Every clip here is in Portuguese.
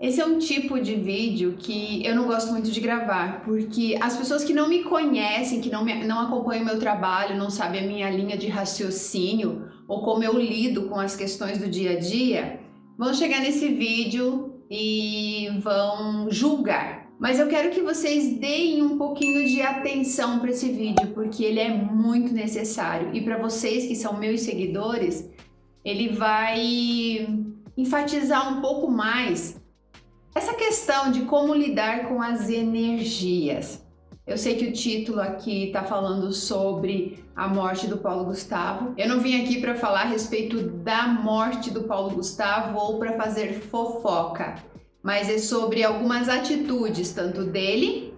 Esse é um tipo de vídeo que eu não gosto muito de gravar, porque as pessoas que não me conhecem, que não acompanham o meu trabalho, não sabem a minha linha de raciocínio ou como eu lido com as questões do dia a dia, vão chegar nesse vídeo e vão julgar. Mas eu quero que vocês deem um pouquinho de atenção para esse vídeo, porque ele é muito necessário. E para vocês que são meus seguidores, ele vai enfatizar um pouco mais essa questão de como lidar com as energias. Eu sei que o título aqui está falando sobre a morte do Paulo Gustavo. Eu não vim aqui para falar a respeito da morte do Paulo Gustavo ou para fazer fofoca, mas é sobre algumas atitudes, tanto dele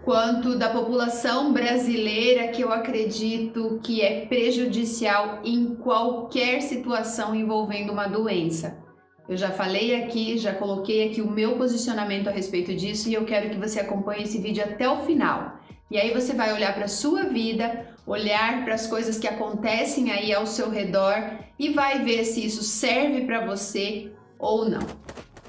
quanto da população brasileira, que eu acredito que é prejudicial em qualquer situação envolvendo uma doença. Eu já falei aqui, já coloquei aqui o meu posicionamento a respeito disso e eu quero que você acompanhe esse vídeo até o final. E aí você vai olhar para a sua vida, olhar para as coisas que acontecem aí ao seu redor e vai ver se isso serve para você ou não.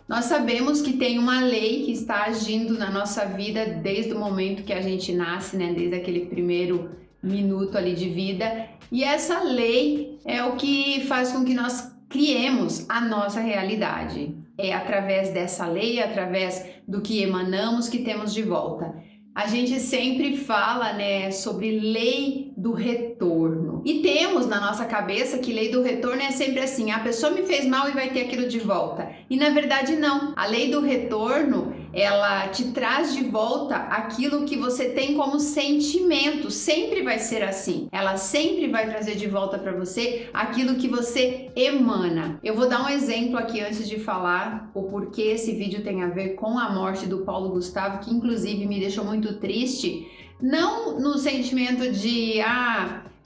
Nós sabemos que tem uma lei que está agindo na nossa vida desde o momento que a gente nasce, né? Desde aquele primeiro minuto ali de vida. E essa lei é o que faz com que nós criemos a nossa realidade. É através dessa lei, através do que emanamos, que temos de volta. A gente sempre fala, né, sobre lei do retorno. E temos na nossa cabeça que lei do retorno é sempre assim: a pessoa me fez mal e vai ter aquilo de volta. E na verdade não. A lei do retorno, ela te traz de volta aquilo que você tem como sentimento. Sempre vai ser assim. Ela sempre vai trazer de volta para você aquilo que você emana. Eu vou dar um exemplo aqui antes de falar o porquê esse vídeo tem a ver com a morte do Paulo Gustavo, que inclusive me deixou muito triste. Não no sentimento de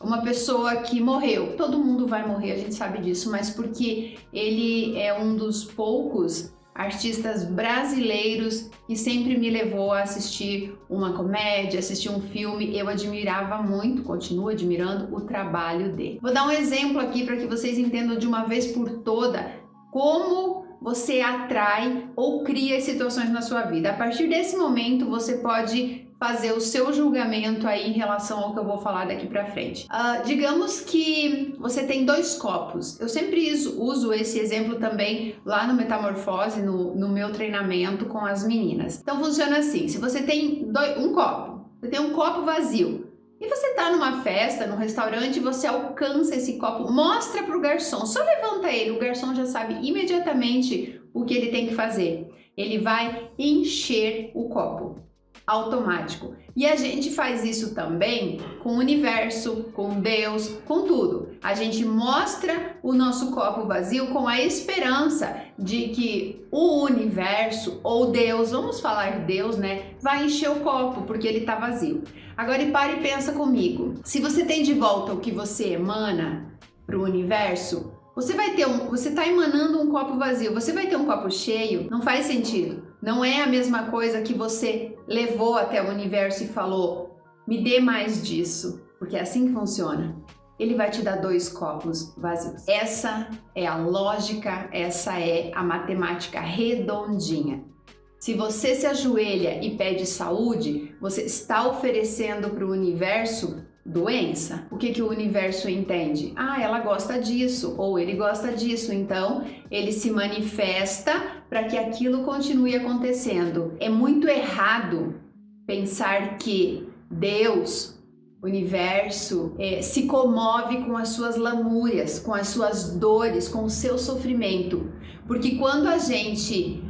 uma pessoa que morreu. Todo mundo vai morrer, a gente sabe disso, mas porque ele é um dos poucos artistas brasileiros que sempre me levou a assistir uma comédia, assistir um filme. Eu admirava muito, continuo admirando o trabalho dele. Vou dar um exemplo aqui para que vocês entendam de uma vez por toda como você atrai ou cria situações na sua vida. A partir desse momento, você pode fazer o seu julgamento aí em relação ao que eu vou falar daqui pra frente. Digamos que você tem dois copos. Eu sempre uso esse exemplo também lá no Metamorfose, no meu treinamento com as meninas. Então funciona assim: se você tem um copo, você tem um copo vazio, e você tá numa festa, num restaurante, você alcança esse copo, mostra pro garçom, só levanta ele, o garçom já sabe imediatamente o que ele tem que fazer. Ele vai encher o copo. Automático. E a gente faz isso também com o universo, com Deus, com tudo. A gente mostra o nosso copo vazio com a esperança de que o universo ou Deus, vamos falar Deus, né, vai encher o copo porque ele tá vazio. Agora para e pensa comigo. Se você tem de volta o que você emana para o universo, você tá emanando um copo vazio, você vai ter um copo cheio? Não faz sentido. Não é a mesma coisa que você levou até o universo e falou: me dê mais disso, porque é assim que funciona. Ele vai te dar dois copos vazios. Essa é a lógica, essa é a matemática redondinha. Se você se ajoelha e pede saúde, você está oferecendo para o universo doença. O que o universo entende? Ela gosta disso, ou ele gosta disso, então ele se manifesta para que aquilo continue acontecendo. É muito errado pensar que Deus, universo, se comove com as suas lamúrias, com as suas dores, com o seu sofrimento, porque quando a gente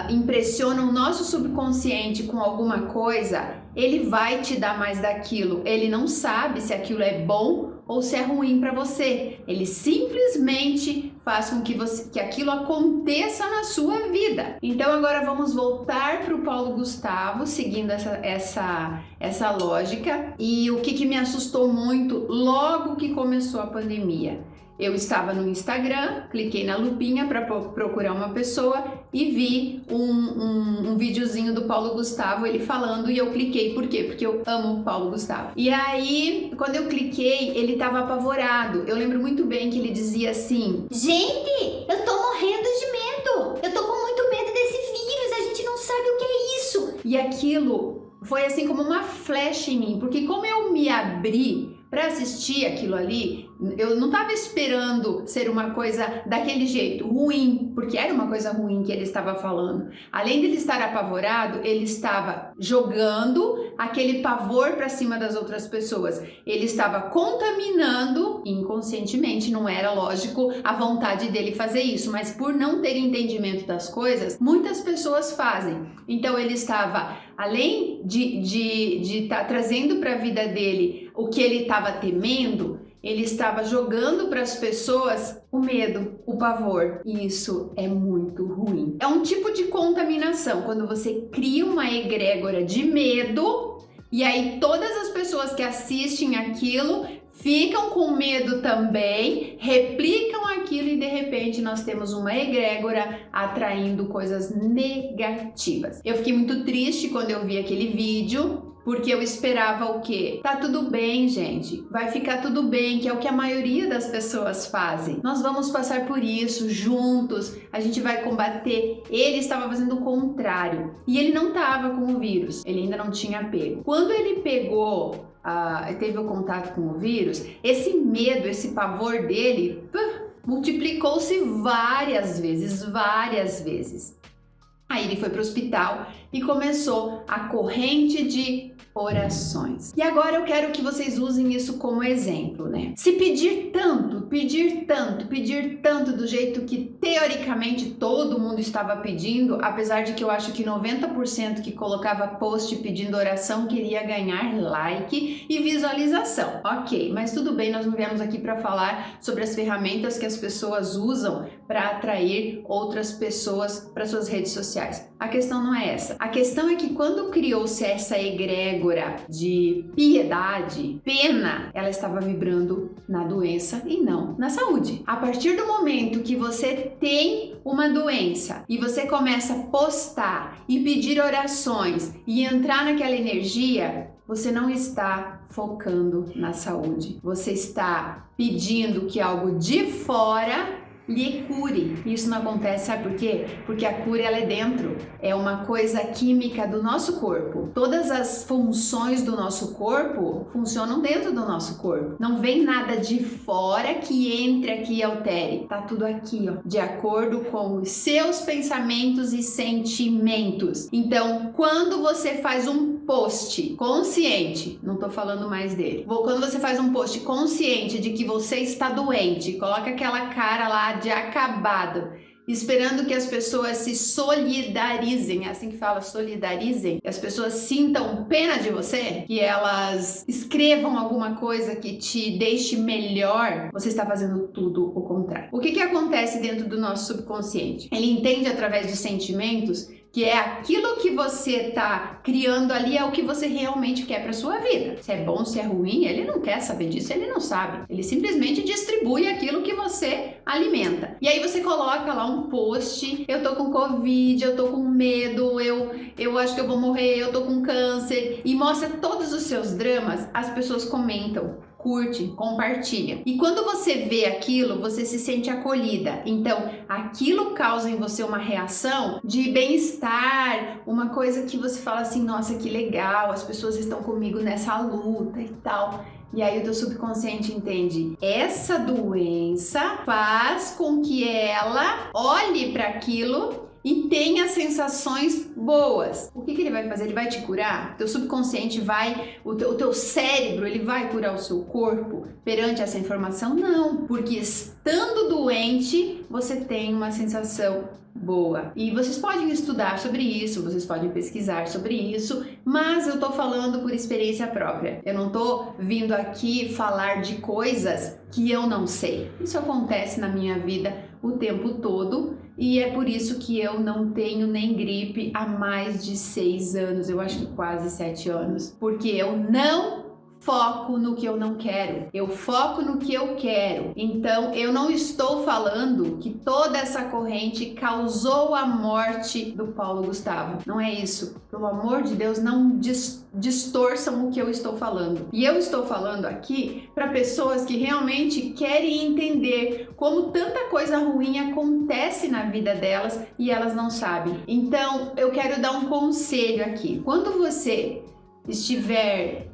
impressiona o nosso subconsciente com alguma coisa, ele vai te dar mais daquilo. Ele não sabe se aquilo é bom ou se é ruim para você. Ele simplesmente faz com que aquilo aconteça na sua vida. Então agora vamos voltar para o Paulo Gustavo, seguindo essa lógica. E o que me assustou muito logo que começou a pandemia? Eu estava no Instagram, cliquei na lupinha para procurar uma pessoa e vi um videozinho do Paulo Gustavo, ele falando, e eu cliquei. Por quê? Porque eu amo o Paulo Gustavo. E aí, quando eu cliquei, ele estava apavorado. Eu lembro muito bem que ele dizia assim: gente, eu tô morrendo de medo. Eu tô com muito medo desse vírus. sabe o que é isso? E aquilo foi assim como uma flecha em mim, porque como eu me abri para assistir aquilo ali, eu não estava esperando ser uma coisa daquele jeito, ruim, porque era uma coisa ruim que ele estava falando. Além de ele estar apavorado, ele estava jogando aquele pavor para cima das outras pessoas. Ele estava contaminando inconscientemente, não era lógico a vontade dele fazer isso, mas por não ter entendimento das coisas, muitas pessoas fazem. Então ele estava, além de estar trazendo para a vida dele o que ele estava temendo, ele estava jogando para as pessoas o medo, o pavor. E isso é muito ruim. É um tipo de contaminação, quando você cria uma egrégora de medo e aí todas as pessoas que assistem aquilo ficam com medo também, replicam aquilo e de repente nós temos uma egrégora atraindo coisas negativas. Eu fiquei muito triste quando eu vi aquele vídeo, porque eu esperava o quê? Tá tudo bem, gente. Vai ficar tudo bem, que é o que a maioria das pessoas fazem. Nós vamos passar por isso juntos. A gente vai combater. Ele estava fazendo o contrário. E ele não estava com o vírus. Ele ainda não tinha pego. Quando ele pegou, teve o contato com o vírus, esse medo, esse pavor dele multiplicou-se várias vezes. Aí ele foi para o hospital e começou a corrente de orações. E agora eu quero que vocês usem isso como exemplo, né? Se pedir tanto do jeito que teoricamente todo mundo estava pedindo, apesar de que eu acho que 90% que colocava post pedindo oração queria ganhar like e visualização. Ok, mas tudo bem, nós não viemos aqui para falar sobre as ferramentas que as pessoas usam para atrair outras pessoas para suas redes sociais. A questão não é essa. A questão é que quando criou-se essa egrégora de piedade, pena, ela estava vibrando na doença e não na saúde. A partir do momento que você tem uma doença e você começa a postar e pedir orações e entrar naquela energia, você não está focando na saúde. Você está pedindo que algo de fora lhe cure. Isso não acontece, sabe por quê? Porque a cura ela é dentro, é uma coisa química do nosso corpo. Todas as funções do nosso corpo funcionam dentro do nosso corpo. Não vem nada de fora que entre aqui e altere. Tá tudo aqui, ó, de acordo com os seus pensamentos e sentimentos. Então, quando você faz um post consciente, não tô falando mais dele. Quando você faz um post consciente de que você está doente, coloca aquela cara lá de acabado, esperando que as pessoas se solidarizem, é assim que fala, solidarizem, que as pessoas sintam pena de você, que elas escrevam alguma coisa que te deixe melhor, você está fazendo tudo o contrário. O que acontece dentro do nosso subconsciente? Ele entende através de sentimentos que é aquilo que você está criando ali é o que você realmente quer para sua vida. Se é bom, se é ruim, ele não quer saber disso, ele não sabe. Ele simplesmente distribui aquilo que você alimenta. E aí você coloca lá um post, eu tô com Covid, eu tô com medo, eu acho que eu vou morrer, eu tô com câncer, e mostra todos os seus dramas, as pessoas comentam, curte, compartilha. E quando você vê aquilo, você se sente acolhida. Então, aquilo causa em você uma reação de bem-estar, uma coisa que você fala assim, nossa, que legal, as pessoas estão comigo nessa luta e tal. E aí o teu subconsciente entende, essa doença faz com que ela olhe para aquilo e tenha sensações boas. O que ele vai fazer? Ele vai te curar? Teu subconsciente vai, o teu cérebro, ele vai curar o seu corpo perante essa informação? Não, porque estando doente, você tem uma sensação boa. E vocês podem estudar sobre isso, vocês podem pesquisar sobre isso, mas eu tô falando por experiência própria. Eu não tô vindo aqui falar de coisas que eu não sei. Isso acontece na minha vida o tempo todo e é por isso que eu não tenho nem gripe há mais de 6 anos, eu acho que quase 7 anos, porque eu não foco no que eu não quero, eu foco no que eu quero. Então, eu não estou falando que toda essa corrente causou a morte do Paulo Gustavo. Não é isso. Pelo amor de Deus, não distorçam o que eu estou falando. E eu estou falando aqui para pessoas que realmente querem entender como tanta coisa ruim acontece na vida delas e elas não sabem. Então, eu quero dar um conselho aqui. Quando você estiver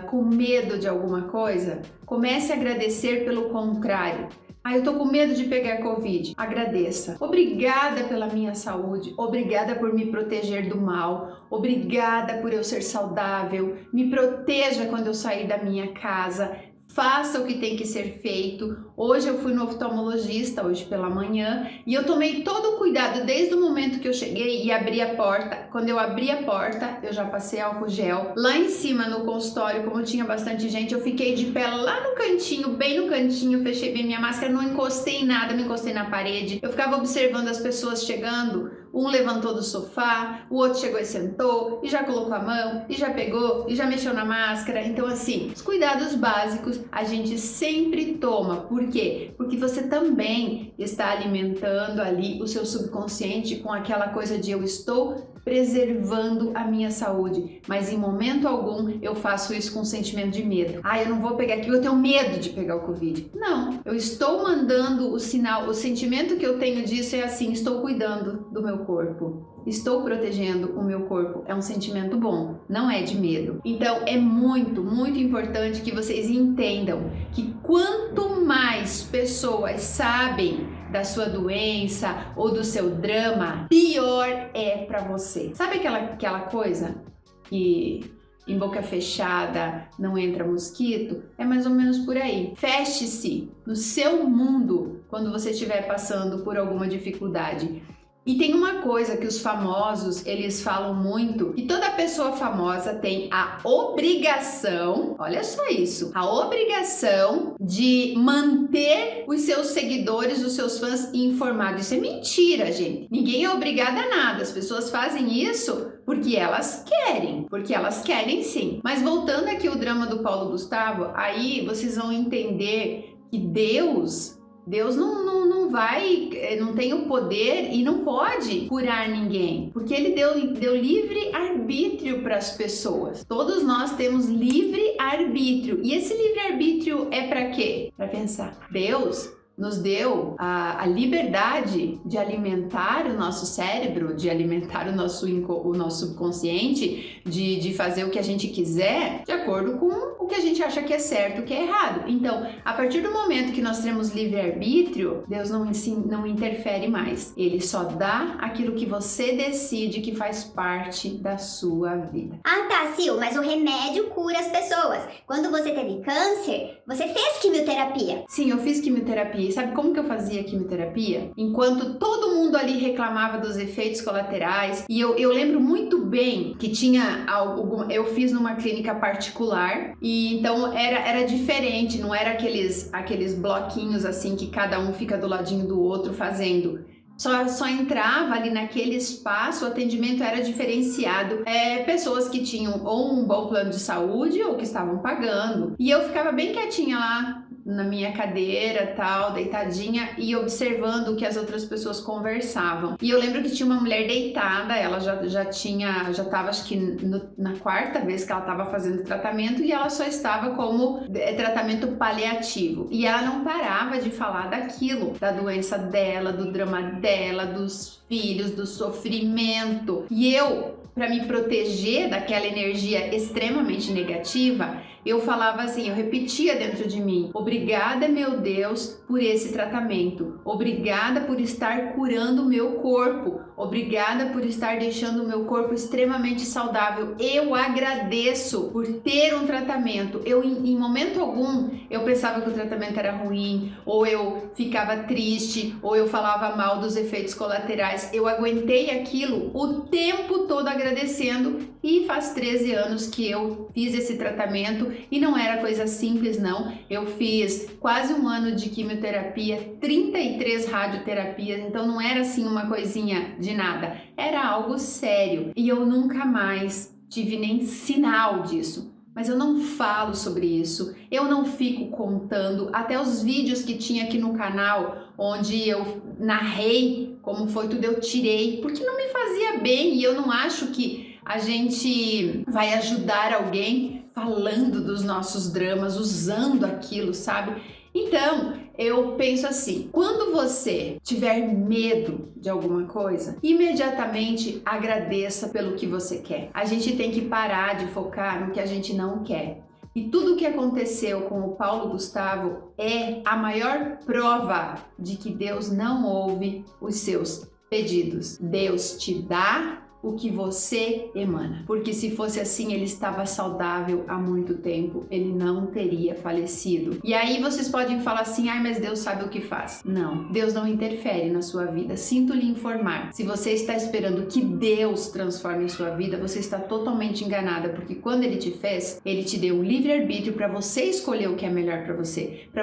com medo de alguma coisa, comece a agradecer pelo contrário. Eu tô com medo de pegar Covid. Agradeça. Obrigada pela minha saúde. Obrigada por me proteger do mal. Obrigada por eu ser saudável. Me proteja quando eu sair da minha casa. Faça o que tem que ser feito. Hoje eu fui no oftalmologista, hoje pela manhã, e eu tomei todo o cuidado desde o momento que eu cheguei e abri a porta. Quando eu abri a porta, eu já passei álcool gel. Lá em cima no consultório, como tinha bastante gente, eu fiquei de pé lá no cantinho, bem no cantinho, fechei bem minha máscara, não encostei em nada, não encostei na parede. Eu ficava observando as pessoas chegando. Um levantou do sofá, o outro chegou e sentou, e já colocou a mão, e já pegou, e já mexeu na máscara. Então, assim, os cuidados básicos a gente sempre toma. Por quê? Porque você também está alimentando ali o seu subconsciente com aquela coisa de eu estou preservando a minha saúde, mas em momento algum eu faço isso com um sentimento de medo. Eu não vou pegar aqui, eu tenho medo de pegar o Covid. Não, eu estou mandando o sinal, o sentimento que eu tenho disso é assim, estou cuidando do meu corpo. Estou protegendo o meu corpo. É um sentimento bom, não é de medo. Então é muito, muito importante que vocês entendam que quanto mais pessoas sabem da sua doença ou do seu drama, pior é para você. Sabe aquela coisa que em boca fechada não entra mosquito? É mais ou menos por aí. Feche-se no seu mundo quando você estiver passando por alguma dificuldade. E tem uma coisa que os famosos, eles falam muito, que toda pessoa famosa tem a obrigação, olha só isso, a obrigação de manter os seus seguidores, os seus fãs informados. Isso é mentira, gente. Ninguém é obrigado a nada. As pessoas fazem isso porque elas querem sim. Mas voltando aqui ao drama do Paulo Gustavo, aí vocês vão entender que Deus não tem o poder e não pode curar ninguém, porque ele deu livre arbítrio para as pessoas. Todos nós temos livre arbítrio. E esse livre arbítrio é para quê? Para pensar. Deus nos deu a liberdade de alimentar o nosso cérebro, de alimentar o nosso subconsciente, de fazer o que a gente quiser de acordo com o que a gente acha que é certo, o que é errado. Então, a partir do momento que nós temos livre-arbítrio, Deus não interfere mais. Ele só dá aquilo que você decide que faz parte da sua vida. Tá, Sil, mas o remédio cura as pessoas. Quando você teve câncer, você fez quimioterapia? Sim, eu fiz quimioterapia. E sabe como que eu fazia quimioterapia? Enquanto todo mundo ali reclamava dos efeitos colaterais, e eu lembro muito bem que tinha eu fiz numa clínica particular, e então era diferente, não era aqueles bloquinhos assim que cada um fica do ladinho do outro fazendo. Só entrava ali naquele espaço, o atendimento era diferenciado. Pessoas que tinham ou um bom plano de saúde ou que estavam pagando. E eu ficava bem quietinha lá na minha cadeira, tal, deitadinha, e observando o que as outras pessoas conversavam. E eu lembro que tinha uma mulher deitada, ela já estava acho que na quarta vez que ela estava fazendo tratamento, e ela só estava como tratamento paliativo. E ela não parava de falar daquilo, da doença dela, do drama dela, dos filhos, do sofrimento. E eu, para me proteger daquela energia extremamente negativa, eu falava assim, eu repetia dentro de mim: obrigada, meu Deus, por esse tratamento. Obrigada por estar curando o meu corpo. Obrigada por estar deixando o meu corpo extremamente saudável. Eu agradeço por ter um tratamento. Em momento algum, eu pensava que o tratamento era ruim, ou eu ficava triste, ou eu falava mal dos efeitos colaterais. Eu aguentei aquilo o tempo todo agradecendo, e faz 13 anos que eu fiz esse tratamento, e não era coisa simples não. Eu fiz quase um ano de quimioterapia, 33 radioterapias, então não era assim uma coisinha de nada, era algo sério, e eu nunca mais tive nem sinal disso. mas eu não falo sobre isso, eu não fico contando, até os vídeos que tinha aqui no canal, onde eu narrei como foi tudo, eu tirei, porque não me fazia bem e eu não acho que a gente vai ajudar alguém falando dos nossos dramas, usando aquilo, sabe? Então, eu penso assim, quando você tiver medo de alguma coisa, imediatamente agradeça pelo que você quer. A gente tem que parar de focar no que a gente não quer. E tudo o que aconteceu com o Paulo Gustavo é a maior prova de que Deus não ouve os seus pedidos. Deus te dá o que você emana. Porque se fosse assim, ele estava saudável há muito tempo, ele não teria falecido. E aí vocês podem falar assim, ai, mas Deus sabe o que faz. Não, Deus não interfere na sua vida. Sinto lhe informar. Se você está esperando que Deus transforme a sua vida, você está totalmente enganada, porque quando ele te fez, ele te deu um livre-arbítrio para você escolher o que é melhor para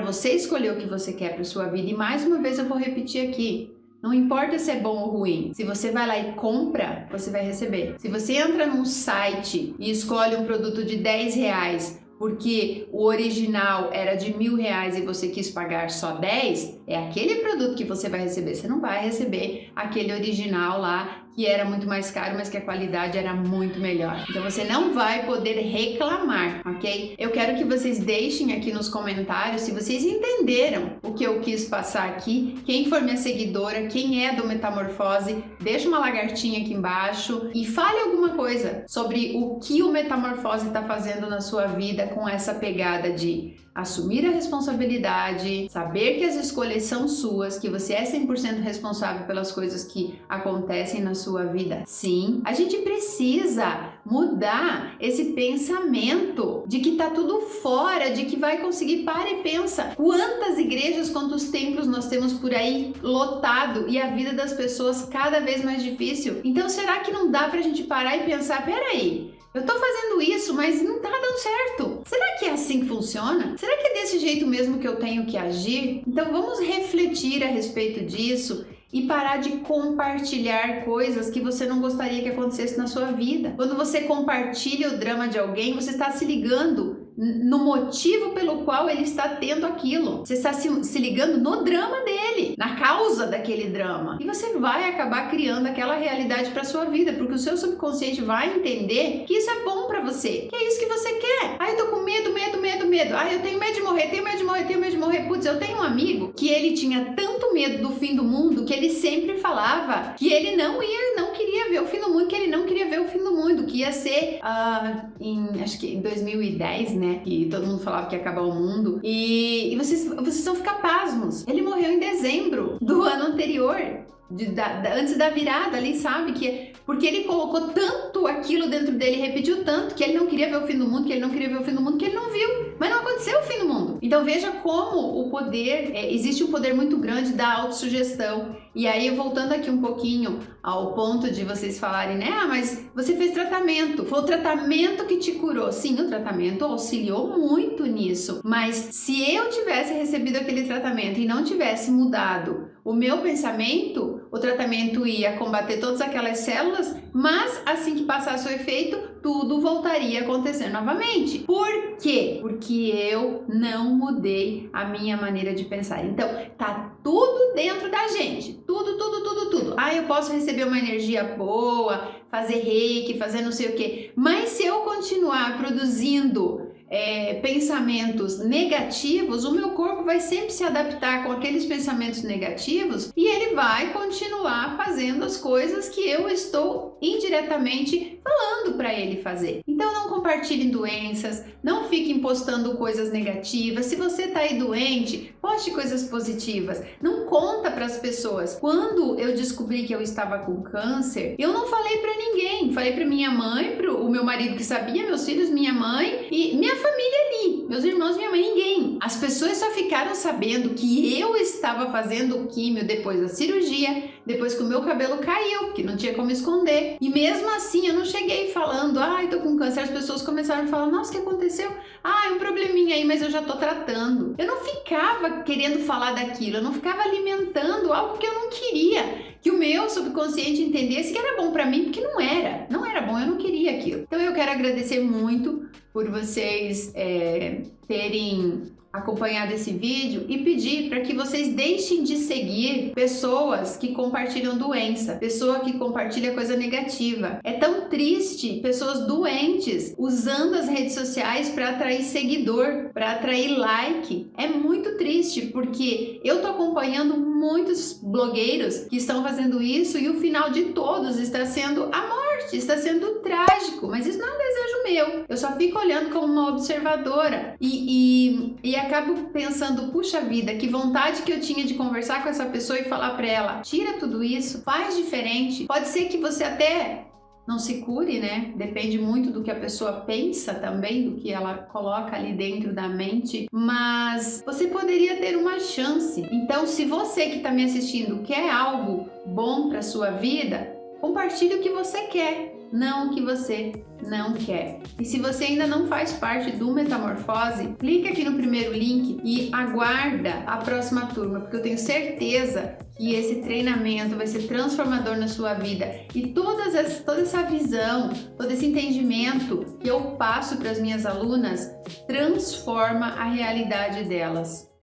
você escolher o que você quer para sua vida. E mais uma vez eu vou repetir aqui, não importa se é bom ou ruim, se você vai lá e compra, você vai receber. Se você entra num site e escolhe um produto de R$10, porque o original era de R$1.000 e você quis pagar só 10, é aquele produto que você vai receber. Você não vai receber aquele original lá que era muito mais caro, mas que a qualidade era muito melhor. Então você não vai poder reclamar, ok? Eu quero que vocês deixem aqui nos comentários se vocês entenderam o que eu quis passar aqui. Quem for minha seguidora, quem é do Metamorfose, deixa uma lagartinha aqui embaixo e fale alguma coisa sobre o que o Metamorfose está fazendo na sua vida com essa pegada de assumir a responsabilidade, saber que as escolhas são suas, que você é 100% responsável pelas coisas que acontecem na sua vida. Sim, a gente precisa mudar esse pensamento de que tá tudo fora, de que vai conseguir. Para e pensa, quantas igrejas, quantos templos nós temos por aí lotado e a vida das pessoas cada vez mais difícil. Então será que não dá pra gente parar e pensar, peraí, eu tô fazendo isso, mas não tá dando certo. Será que é assim que funciona? Será que é desse jeito mesmo que eu tenho que agir? Então vamos refletir a respeito disso e parar de compartilhar coisas que você não gostaria que acontecesse na sua vida. Quando você compartilha o drama de alguém, você está se ligando no motivo pelo qual ele está tendo aquilo. Você está se ligando no drama dele, na causa daquele drama. E você vai acabar criando aquela realidade para sua vida, porque o seu subconsciente vai entender que isso é bom para você, que é isso que você quer. Ah, eu tô com medo. Ah, eu tenho medo de morrer, tenho medo de morrer. Putz, eu tenho um amigo que ele tinha tanto medo do fim do mundo que ele sempre falava que ele não queria ver o fim do mundo, que ia ser acho que em 2010, né? Que todo mundo falava que ia acabar o mundo. E vocês vão ficar pasmos. Ele morreu em dezembro do ano anterior. Antes da virada ali, sabe? Porque ele colocou tanto aquilo dentro dele, repetiu tanto que ele não queria ver o fim do mundo, que ele não viu. Mas não aconteceu o fim do mundo. Então veja como o poder, existe um poder muito grande da autossugestão. E aí, voltando aqui um pouquinho ao ponto de vocês falarem, né? Ah, mas você fez tratamento. Foi o tratamento que te curou. Sim, o tratamento auxiliou muito nisso. Mas se eu tivesse recebido aquele tratamento e não tivesse mudado o meu pensamento, o tratamento ia combater todas aquelas células, mas assim que passasse o efeito, tudo voltaria a acontecer novamente. Por quê? Porque eu não mudei a minha maneira de pensar. Então, tá tudo dentro da gente. Tudo. Ah, eu posso receber uma energia boa, fazer reiki, fazer não sei o quê. Mas se eu continuar produzindo pensamentos negativos, o meu corpo vai sempre se adaptar com aqueles pensamentos negativos e ele vai continuar fazendo as coisas que eu estou indiretamente falando para ele fazer. Então não compartilhem doenças, não fiquem postando coisas negativas. Se você tá aí doente, poste coisas positivas. Não conta para as pessoas. Quando eu descobri que eu estava com câncer, eu não falei para ninguém. Falei para minha mãe, para o meu marido que sabia, meus filhos, minha mãe e minha família ali. ninguém, meus irmãos, minha mãe, ninguém. As pessoas só ficaram sabendo que eu estava fazendo químio depois da cirurgia, depois que o meu cabelo caiu, porque não tinha como esconder. E mesmo assim eu não cheguei falando, ai, tô com câncer. As pessoas começaram a falar, nossa, o que aconteceu? Ah, um probleminha aí, mas eu já tô tratando. Eu não ficava querendo falar daquilo, eu não ficava alimentando algo que eu não queria. Que o meu subconsciente entendesse que era bom pra mim, porque não era bom, eu não queria aquilo. Então eu quero agradecer muito por vocês terem acompanhado esse vídeo e pedir para que vocês deixem de seguir pessoas que compartilham doença, pessoa que compartilha coisa negativa. É tão triste pessoas doentes usando as redes sociais para atrair seguidor, para atrair like. É muito triste porque eu tô acompanhando muitos blogueiros que estão fazendo isso e o final de todos está sendo a morte, está sendo trágico, mas isso não é um desejo meu. Eu só fico olhando como uma observadora e acabo pensando, puxa vida, que vontade que eu tinha de conversar com essa pessoa e falar para ela, tira tudo isso, faz diferente. Pode ser que você até não se cure, né? Depende muito do que a pessoa pensa também, do que ela coloca ali dentro da mente, mas você poderia ter uma chance. Então, se você que está me assistindo quer algo bom para sua vida, compartilhe o que você quer, não o que você não quer. E se você ainda não faz parte do Metamorfose, clica aqui no primeiro link e aguarda a próxima turma, porque eu tenho certeza que esse treinamento vai ser transformador na sua vida. E toda essa visão, todo esse entendimento que eu passo para as minhas alunas transforma a realidade delas.